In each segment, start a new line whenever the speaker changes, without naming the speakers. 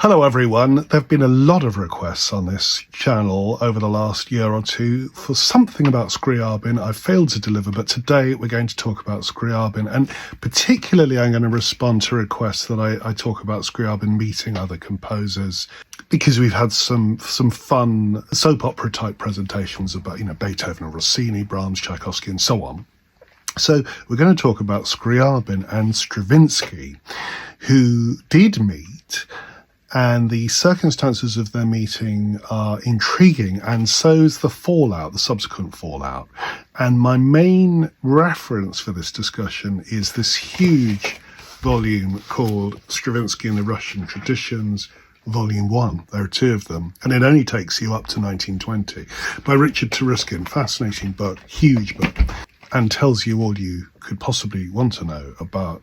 Hello everyone. There have been a lot of requests on this channel over the last year or two for something about Scriabin. I've failed to deliver, but today we're going to talk about Scriabin, and particularly I'm going to respond to requests that I talk about Scriabin meeting other composers, because we've had some fun soap opera type presentations about, Beethoven and Rossini, Brahms, Tchaikovsky and so on. So we're going to talk about Scriabin and Stravinsky, who did meet. And the circumstances of their meeting are intriguing, and so's the fallout, the subsequent fallout. And my main reference for this discussion is this huge volume called Stravinsky and the Russian Traditions, Volume 1. There are two of them, and it only takes you up to 1920, by Richard Taruskin. Fascinating book, huge book, and tells you all you could possibly want to know about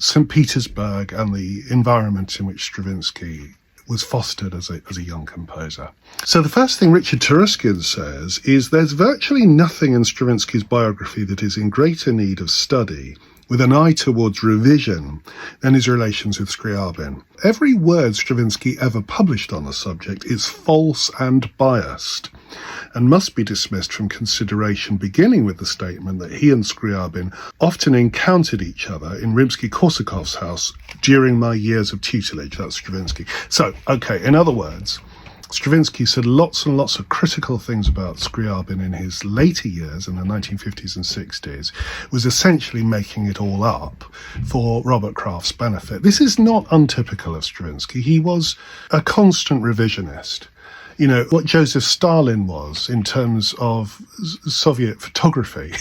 St. Petersburg and the environment in which Stravinsky was fostered as a young composer. So the first thing Richard Taruskin says is there's virtually nothing in Stravinsky's biography that is in greater need of study, with an eye towards revision, than his relations with Scriabin. Every word Stravinsky ever published on the subject is false and biased, and must be dismissed from consideration, beginning with the statement that he and Scriabin often encountered each other in Rimsky-Korsakov's house during my years of tutelage. That's Stravinsky. So, okay, in other words, Stravinsky said lots and lots of critical things about Scriabin in his later years, in the 1950s and 60s, was essentially making it all up for Robert Kraft's benefit. This is not untypical of Stravinsky. He was a constant revisionist. What Joseph Stalin was in terms of Soviet photography,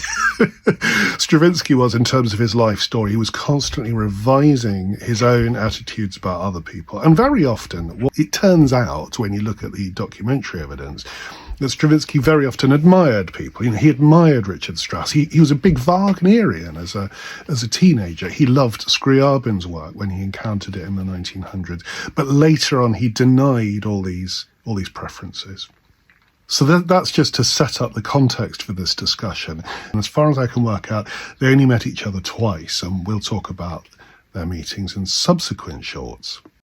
Stravinsky was in terms of his life story. He was constantly revising his own attitudes about other people. And very often, what it turns out, when you look at the documentary evidence, that Stravinsky very often admired people. He admired Richard Strauss. He was a big Wagnerian as a teenager. He loved Scriabin's work when he encountered it in the 1900s. But later on, he denied all these preferences. So that's just to set up the context for this discussion. And as far as I can work out, they only met each other twice, and we'll talk about their meetings in subsequent shorts.